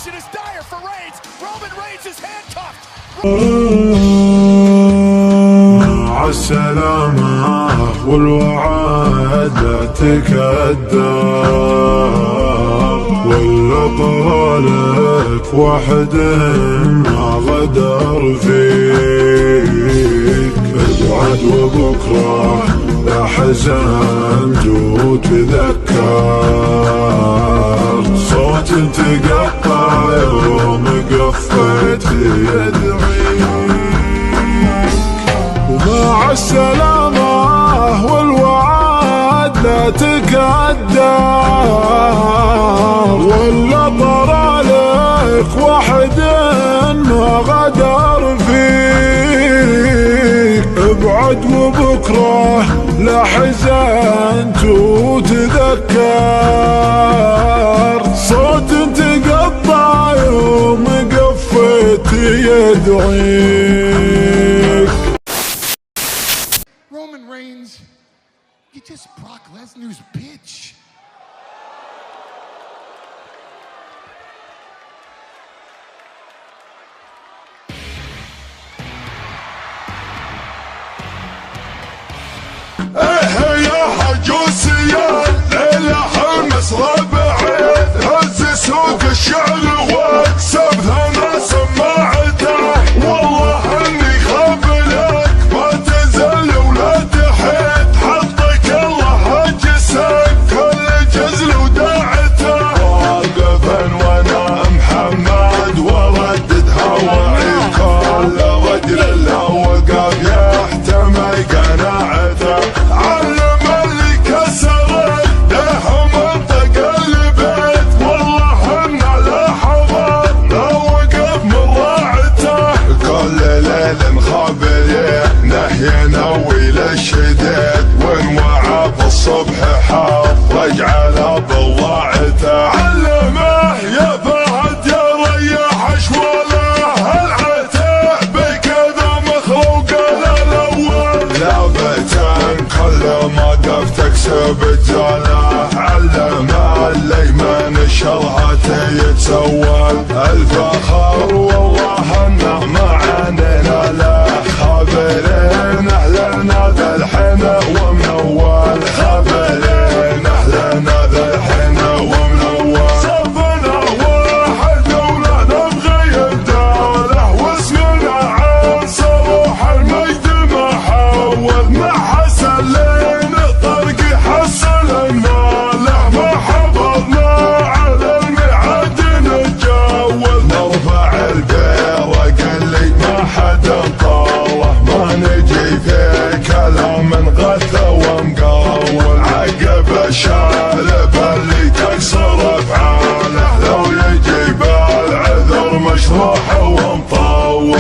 situation is dire for Reigns. Roman Reigns is handcuffed. مع السلامة والوعد لا تكدر، ولا طالك واحد ما غدر فيك. ابعد وبكره لا حزنت وتذكر، صوت تقطع يوم قفت يدعيك. ومع السلامة والوعد لا تكدر، ولا طرالك واحد ما غدر فيك. ابعد وبكره لا حزنت وتذكر، صوت تقطع يوم قفت يدعيك. Roman Reigns, you're just Brock Lesnar's bitch. يا حجوسيان ليلة حمس ربعين، هز سوق الشعر واكسب ثنا سماعته. والله اني خابلك ما تزل ولا تحيد، حطك الله هجسك كل جزل وداعته. واقفا وانا محمد وردد هواعي، كل رجل له وقف يحتمي قناعته. علم اللي كسرت دح منطق البيت، والله ان لحظات لا وقف من راعته. كل ليل مخابرين نهي نوي للشديد، وانوعى في الصبح حاط رجعه بضاعته. علمه يا فهد يا ريح اشواله، العتاب بكذا مخلوق الاول. لابتن كل ما قف تكسب جاله، علمه الايمن شرعته يتسول. الفخر والله انه معاننا له، خابرين اهلنا ذا الحنا ومنول. خابرين اهلنا ذا الحنا ومنول. صفنا واحد ولا نبغي يبداله، واسمنا عن صروح المجد محول. مع حسن لين الطرق يحصل الناله، ما حفظنا على الميعاد نتجول. نرفع البيرق اللي ما حد طاله، ما نجي في كلام غثى ومقاول. عقب الشارب اللي تكسر افعاله، لو يجيب العذر مشروح ومطول.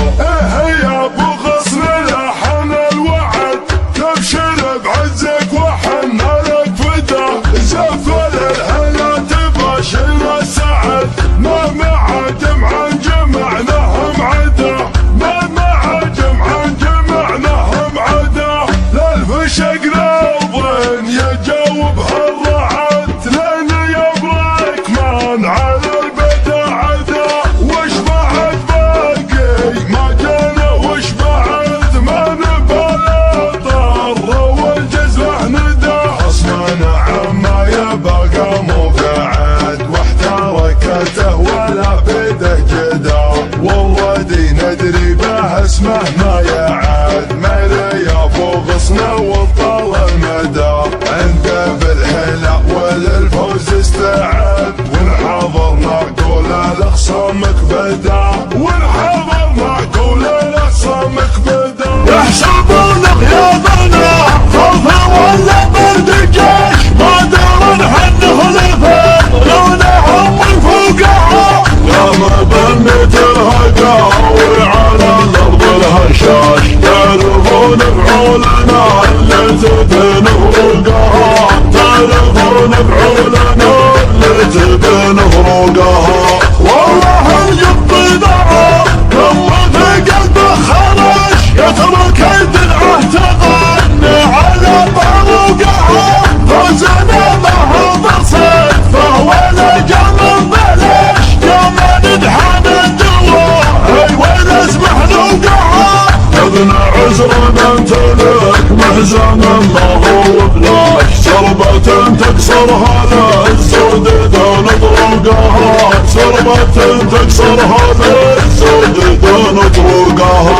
يا ابو غصن لحن الوعد، تبشر بعزك وحنا لك فدا. زفل الهلا تباشر السعد، ما معادم عن جمعناهم عدا. ما معادم عن جمعناهم عدا. للفشق ناظرين يجاوب هالرعد، لين يبرك من على البدا عدا. وش بعد باقي ما جانا، وش بعد ما نبالا ضر، والجزع ندى. خصمنا عما يبقى مو قاعد، واحتركته ولا بده جدا. والردي ندري به اسمه ما يعاد، ميري يا ابو غصنه وطال المدى. عنده بالحلا وللفوز استعد، ونحضر نقول لخصامك بدا. ونحضر نقول لخصامك بدا. يحسبون غيابنا خوفا ولا برد جيش، ما دار نحنه لفين لونهم الفقعاء. قام بالمتر هقاوي على الارض الهشاش، تعرفون بعولنا اللي تبن فروقها. تعرفون بعولنا اللي تبن فروقها. والله الجب ضاع كم في قلبه خرش، يترك الدرعه تغني على طروقها. فوزنا ما هو بسيط، فهو لجم بلش، يوم تكسر هذا الزود دون طرقها، سرمة تكسر هذا الزود دون طرقها.